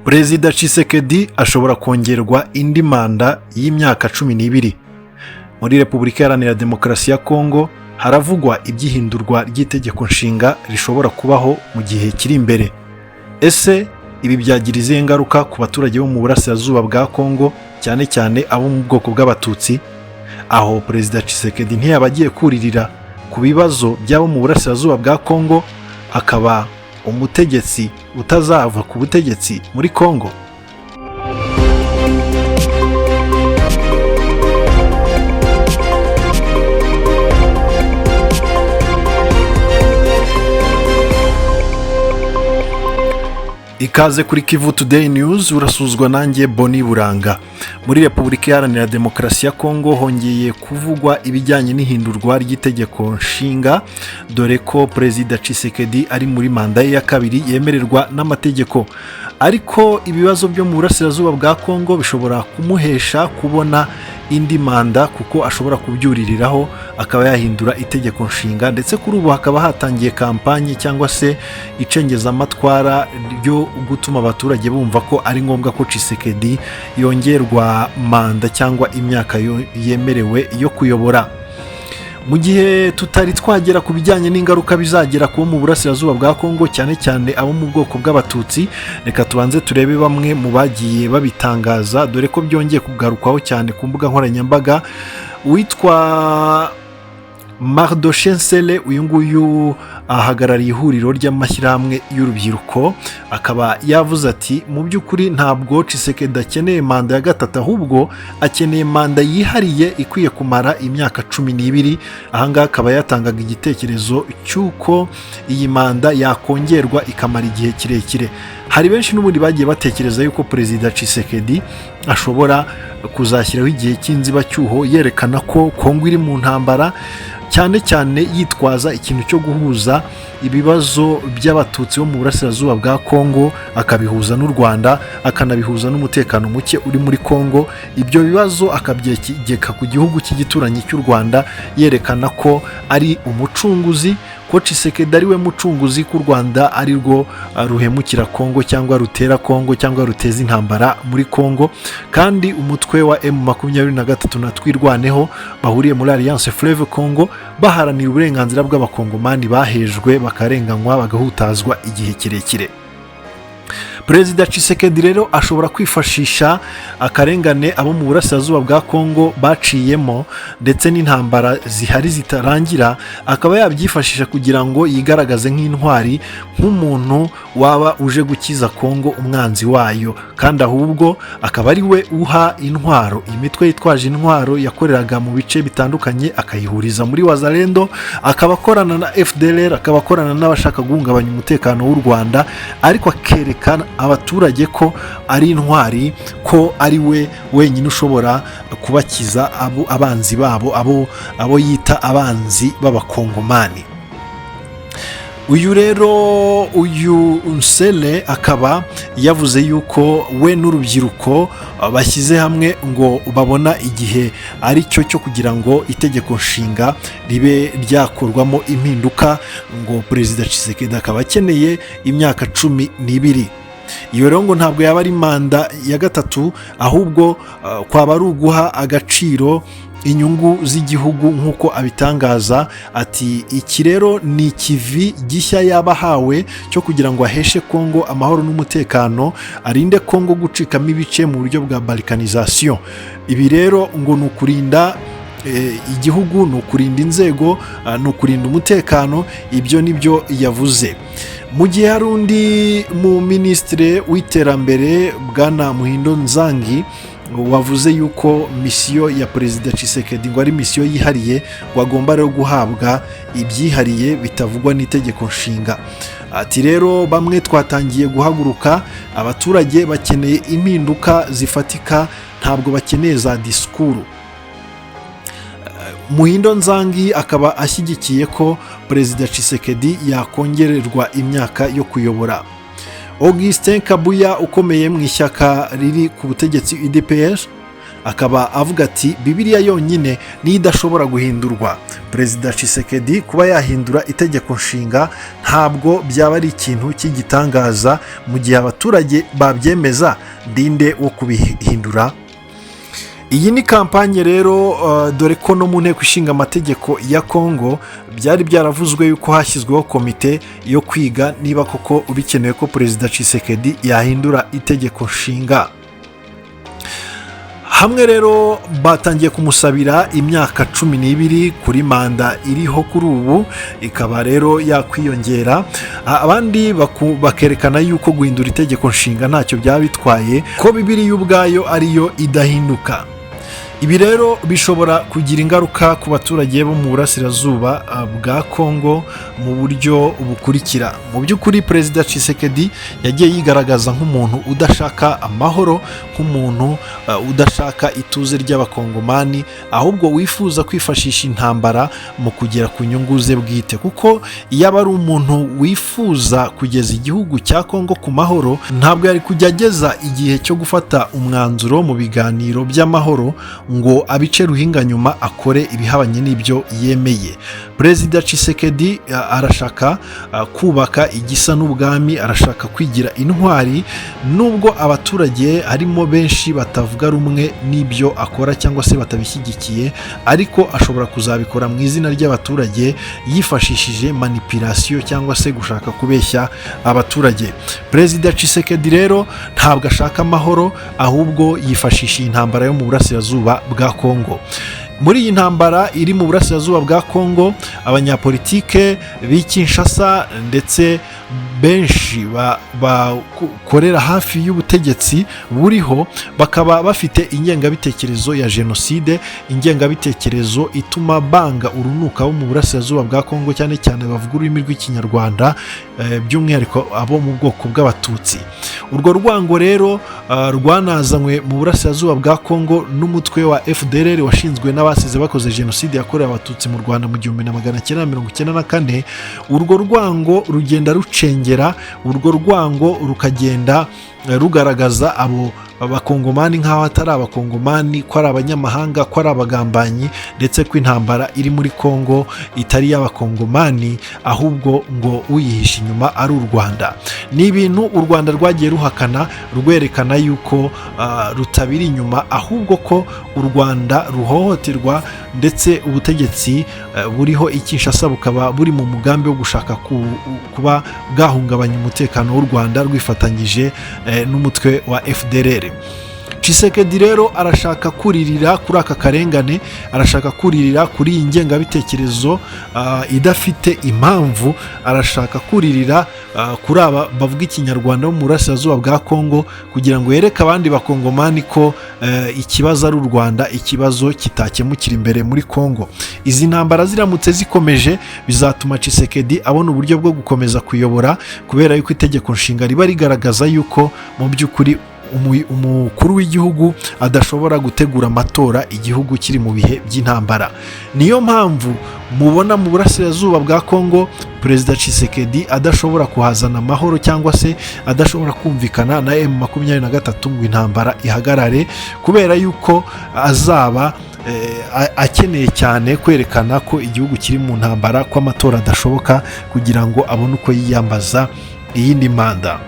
Perezida Tshisekedi ashobora kongerwa indi manda y'imyaka 12. Muri Repubulika Iharanira Demokarasi ya Kongo haravugwa iby'ihindurwa ry'itegeko nshinga rishobora kubaho mu gihe kiri imbere. Ese ibi byagira izihe ngaruka ku baturage bo mu Burasirazuba bwa Kongo, cyane cyane abo mu bwoko bw'abatutsi? Aho Perezida Tshisekedi ntiyaba agiye kuririra ku bibazo by'abo mu Burasirazuba bwa Kongo, akaba umutegetsi utazava ku butegetsi muri Kongo? Ikaze kuri Kivu Today News, urasuzwa nanjye Boni Buranga. Muri Repubulika Iharanira Demokarasi ya Kongo hongeye kuvugwa ibijyanye n'ihindurwa ry'itegeko nshinga, dore ko Perezida Tshisekedi ari muri manda ye ya kabiri yemererwa n'amategeko. Ariko ibibazo byo mu Burasirazuba bwa Kongo bishobora kumuhesha kubona indi manda, kuko ashobora kubyuririraho akaba yahindura itegeko nshinga, ndetse kuri ubu hakaba hatangiye kampanye cyangwa se icengezamatwara ryo gutuma abaturage bumva ko ari ngombwa ko Tshisekedi yongerwa manda cyangwa imyaka yemerewe yo kuyobora. Mu gihe tutari twagera ku bijyanye n'ingaruka bizagera kubo mu Burasirazuba bwa Kongo, cyane cyane abo mu bwoko bw'abatutsi, reka tubanze turebe bamwe mu bagiye babitangaza, dore ko byongeye kugarukwaho cyane ku mbuga nkoranyambaga. Witwa Mardoshensele, uyu nguyu ahagarariye ihuriro ry'amashyirahamwe y'urubyiruko, akaba yavuze ati mu by'ukuri ntabwo Tshisekedi akeneye manda ya gatatu, ahubwo akeneye manda yihariye ikwiye kumara imyaka 12. Ahangaha akaba yatangaga igitekerezo cy'uko iyi manda yakongerwa ikamara igihe kirekire. Hari benshi n'ubundi bagiye batekereza yuko Perezida Tshisekedi ashobora kuzashyiraho igihe cy'inzibacyuho yerekana ko Kongo iri mu ntambara, cyane cyane yitwaza ikintu cyo guhuza ibibazo by'abatutsi bo mu Burasirazuba bwa Kongo, akabihuza n'u Rwanda, akanabihuza n'umutekano muke uri muri Kongo. Ibyo bibazo akabyegeka ku gihugu cy'igituranyi cy'u Rwanda, yerekana ko ari umucunguzi, ko Tshisekedi ari we mucunguzi, ku Rwanda ari rwo ruhemukira Kongo cyangwa rutera Kongo cyangwa ruteza intambara muri Kongo. Kandi umutwe wa M23 na Twirwaneho bahuriye muri Alliance Fleuve Congo baharanira uburenganzira bw'abakongomani bahejwe, bakarenganywa, bagahutazwa igihe kirekire. Perezida Tshisekedi rero ashobora kwifashisha akarengane abo mu Burasirazuba bwa Kongo baciyemo, ndetse n'intambara zihari zitarangira, akaba yabyifashisha kugira ngo yigaragaze nk'intwari, nk'umuntu waba uje gukiza Kongo umwanzi wayo, kandi ahubwo akaba ari we uha intwaro imitwe yitwaje intwaro yakoreraga mu bice bitandukanye, akayihuriza muri Wazalendo, akaba akorana na FDLR, akaba akorana n'abashaka guhungabanya umutekano w'u Rwanda, ariko akerekana abaturage ko ari intwari, ko ari we wenyine ushobora kubakiza abanzi babo, abo yita abanzi b'abakongomani. Uyu Nsele akaba yavuze yuko we n'urubyiruko bashyize hamwe ngo babona igihe ari cyo kugira ngo itegeko nshinga ribe ryakorwamo impinduka, ngo Perezida Tshisekedi akaba akeneye imyaka 12. Iyo rero ngo ntabwo yaba ari manda ya gatatu, ahubwo kwaba ari uguha agaciro inyungu z'igihugu nk'uko abitangaza. Ati iki rero ni ikivi gishya yabahawe cyo kugira ngo aheshe Kongo amahoro n'umutekano, arinde Kongo gucikamo ibice mu buryo bwa balkanization. Ibi rero ngo ni ukurinda igihugu, ni ukurinda inzego, ni ukurinda umutekano. Ibyo nibyo yavuze. Mu gihe hari undi mu minisitiri w'iterambere, Bwana Muhindo Nzangi, wavuze yuko misiyo ya Perezida Tshisekedi ngo ari misiyo yihariye, wagomba rero guhabwa ibyihariye bitavugwa n'itegeko nshinga. Ati rero bamwe twatangiye guhaguruka, abaturage bakeneye impinduka zifatika, ntabwo bakeneye za disikuru. Muhindo Nzangi akaba ashyigikiye ko Perezida Tshisekedi yakongererwa imyaka yo kuyobora. Augustin Kabuya ukomeye mu ishyaka riri ku butegetsi UDPS akaba avuga ati Bibiliya yonyine niyo idashobora guhindurwa. Perezida Tshisekedi kuba yahindura itegeko nshinga ntabwo byaba ari ikintu cy'igitangaza mu gihe abaturage babyemeza, ndinde wo kubihindura. Iyi ni kampanye rero dore ko no mu nteko ishinga amategeko ya Kongo byari byaravuzwe yuko hashyizweho komite yo kwiga niba koko bikenewe ko Perezida Tshisekedi yahindura itegeko nshinga. Hamwe rero batangiye kumusabira imyaka 12 kuri manda iriho kuri ubu, ikaba rero yakwiyongera. Abandi bakerekana yuko guhindura itegeko nshinga ntacyo byaba bitwaye, ko Bibiliya ubwayo ariyo idahinduka. Ibi rero bishobora kugira ingaruka ku baturage bo mu burasirazuba bwa Kongo mu buryo bukurikira. Mu by'ukuri Perezida Tshisekedi yagiye yigaragaza nk'umuntu udashaka amahoro, nk'umuntu udashaka ituze ry'abakongomani, ahubwo wifuza kwifashisha intambara mu kugera ku nyungu ze bwite. Kuko iyo aba ari umuntu wifuza kugeza igihugu cya Kongo ku mahoro, ntabwo yari kujya ageza igihe cyo gufata umwanzuro mu biganiro by'amahoro ngo abice ruhinga nyuma akore ibihabanye n'ibyo yemeye. Perezida Tshisekedi arashaka kubaka igisa n'ubwami, arashaka kwigira intwari, nubwo abaturage harimo benshi batavuga rumwe n'ibyo akora cyangwa se batabishyigikiye, ariko ashobora kuzabikora mu izina ry'abaturage yifashishije manipulation cyangwa se gushaka kubeshya abaturage. Perezida Tshisekedi rero ntabwo ashaka amahoro, ahubwo yifashisha intambara yo mu burasirazuba bwa Kongo. Muri iyi ntambara iri mu burasirazuba bwa Kongo, abanyapolitike b'i Kinshasa ndetse benshi bakorera hafi y'ubutegetsi buriho bakaba bafite ingengabitekerezo ya jenoside, ingengabitekerezo ituma banga urunuka bo mu burasirazuba bwa Kongo, cyane cyane bavuga ururimi rw'ikinyarwanda, by'umwihariko abo mu bwoko bw'abatutsi. Urwo rwango rero rwanazanywe mu burasirazuba bwa Kongo n'umutwe wa FDLR washinzwe n'abasize bakoze jenoside yakorewe abatutsi mu Rwanda mu 1994. Urwo rwango rugenda rucengera, urwo rwango rukagenda rugaragaza abo abakongomani nk'aho atari abakongomani, ko ari abanyamahanga, ko ari abagambanyi, ndetse ko intambara iri muri Kongo itari y'abakongomani ahubwo ngo uyihisha inyuma ari u Rwanda. Ni ibintu u Rwanda rwagiye ruhakana, rwerekana yuko rutabiri inyuma, ahubwo ko u Rwanda ruhohoterwa, ndetse ubutegetsi buriho i Kinshasa bukaba buri mu mugambi wo gushaka kuba bwahungabanya umutekano w'u Rwanda rwifatanyije n'umutwe wa FDLR. Tshisekedi rero arashaka kuririra kuri aka karengane, arashaka kuririra kuri iyi ngengabitekerezo idafite impamvu, arashaka kuririra kuri aba bavuga ikinyarwanda mu burasirazuba bwa Kongo, kugira ngo yereke abandi bakongomani ko ikibazo ari u Rwanda, ikibazo kitakemukira imbere muri Kongo. Izi ntambara ziramutse zikomeje bizatuma Tshisekedi abona uburyo bwo gukomeza kuyobora, kubera yuko itegeko nshinga riba rigaragaza yuko mu by'ukuri umukuru w'igihugu adashobora gutegura amatora igihugu kiri mu bihe by'intambara. Niyo mpamvu mubona mu burasirazuba bwa Kongo Perezida Tshisekedi adashobora kuhazana amahoro, cyangwa se adashobora kumvikana na M23 ngo intambara ihagarare, kubera yuko azaba akeneye cyane kwerekana ko igihugu kiri mu ntambara, ko amatora adashoboka, kugira ngo abone uko yiyambaza iyindi manda.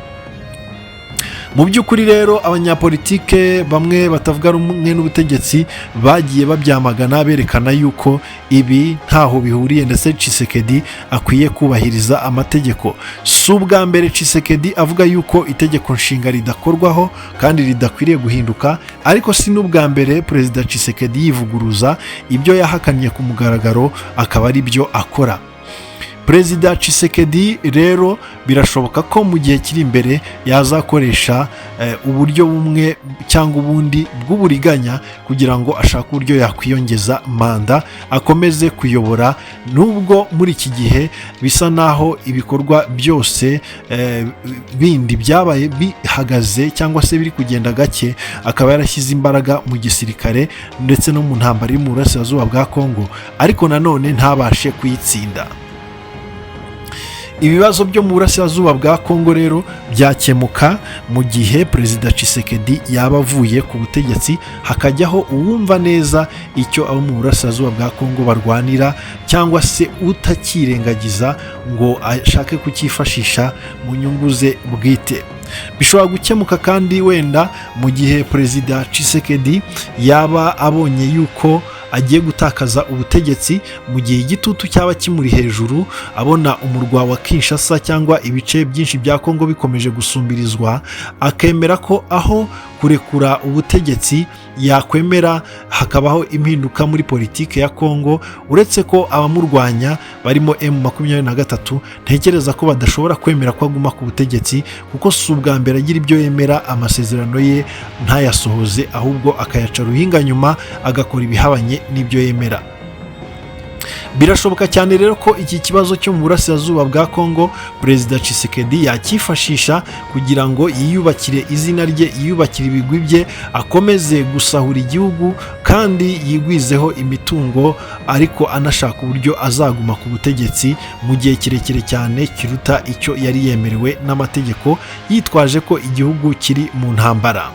Mu by'ukuri rero abanyapolitike bamwe batavuga rumwe n'ubutegetsi bagiye babyamagana, berekana yuko ibi ntaho bihuriye, ndetse Tshisekedi akwiye kubahiriza amategeko. Si ubwa mbere Tshisekedi avuga yuko itegeko nshinga ridakorwaho kandi ridakwiriye guhinduka, ariko si n'ubwa mbere Perezida Tshisekedi yivuguruza ibyo yahakanye ku mugaragaro akaba ari byo akora. Perezida Tshisekedi rero birashoboka ko mu gihe kiri imbere yazakoresha uburyo bumwe cyangwa ubundi bw'uburiganya kugira ngo ashake uburyo yakwiyongeza manda, akomeze kuyobora, nubwo muri iki gihe bisa naho ibikorwa byose bindi byabaye bihagaze cyangwa se biri kugenda gake. Akaba yarashyize imbaraga mu gisirikare ndetse no mu ntambara iri mu burasirazuba bwa Kongo, ariko nanone ntabashe kuyitsinda. ibibazo byo mu burasirazuba bwa Kongo rero byakemuka mu gihe perezida Tshisekedi yaba avuye ku butegetsi, hakajyaho uwumva neza icyo abo mu burasirazuba bwa Kongo barwanira, cyangwa se utakirengagiza ngo ashake kucyifashisha mu nyungu ze bwite. Bishobora gukemuka kandi wenda mu gihe perezida Tshisekedi yaba abonye yuko agiye gutakaza ubutegetsi, mu gihe igitutu cyaba kimuri hejuru, abona umurwa wa Kinshasa cyangwa ibice byinshi bya Kongo bikomeje gusumbirizwa, akemera ko aho kurekura ubutegetsi yakwemera hakabaho impinduka muri politike ya Kongo. Uretse ko abamurwanya barimo M23 ntekereza ko badashobora kwemera ko aguma ku butegetsi, kuko si ubwa mbere agira ibyo yemera amasezerano ye ntayasohoze, ahubwo akayaca ruhinga nyuma agakora ibihabanye n'ibyo yemera. Birashoboka cyane rero ko iki kibazo cyo mu burasirazuba bwa Kongo perezida Tshisekedi yakifashisha kugira ngo yiyubakire izina rye, yiyubakire ibigwi bye, akomeze gusahura igihugu kandi yigwizeho imitungo, ariko anashaka uburyo azaguma ku butegetsi mu gihe kirekire cyane kiruta icyo yari yemerewe n'amategeko, yitwaje ko igihugu kiri mu ntambara.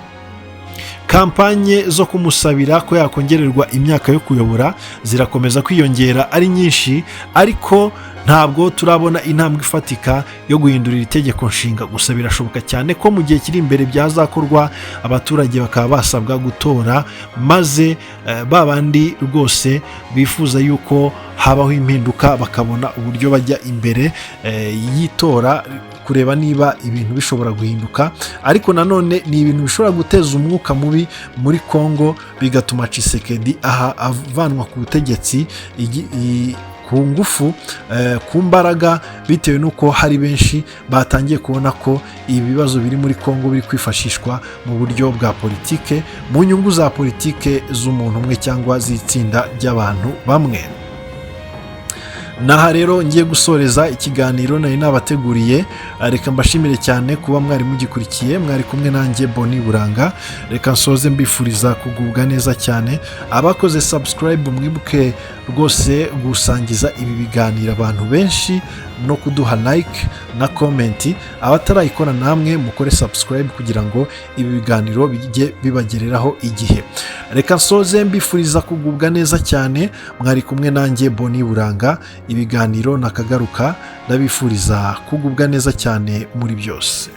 Kampanye zo kumusabira ko yakongererwa imyaka yo kuyobora zirakomeza kwiyongera ari nyinshi, ariko ntabwo turabona intambwe ifatika yo guhindurira itegeko nshinga. Gusa birashoboka cyane ko mu gihe kiri imbere byazakorwa, abaturage bakaba basabwa gutora, maze babandi rwose bifuza yuko habaho impinduka bakabona uburyo bajya imbere y'itora kureba niba ibintu bishobora guhinduka. Ariko nanone ni ibintu bishobora guteza umwuka mubi muri Kongo, bigatuma Tshisekedi avanwa ku butegetsi ku ngufu, ku mbaraga, bitewe n'uko hari benshi batangiye kubona ko ibibazo biri muri Kongo biri kwifashishwa mu buryo bwa politike, mu nyungu za politike z'umuntu umwe cyangwa z'itsinda ry'abantu bamwe. Naha rero ngiye gusoreza ikiganiro nari nabateguriye. Reka mbashimire cyane kuba mwari mugikurikiye, mwari kumwe nanjye Boni Buranga. Reka nsoze mbifuriza kugubwa neza cyane. Abakoze subscribe mwibuke rwose gusangiza ibi biganiro abantu benshi no kuduha like na comment. Abatarayikora namwe mukore subscribe kugira ngo ibi biganiro bijye bibagereraho igihe. Reka nsoze mbifuriza kugubwa neza cyane, mwari kumwe nanjye Boni Buranga. Ibiganiro nakagaruka, ndabifuriza kugubwa neza cyane muri byose.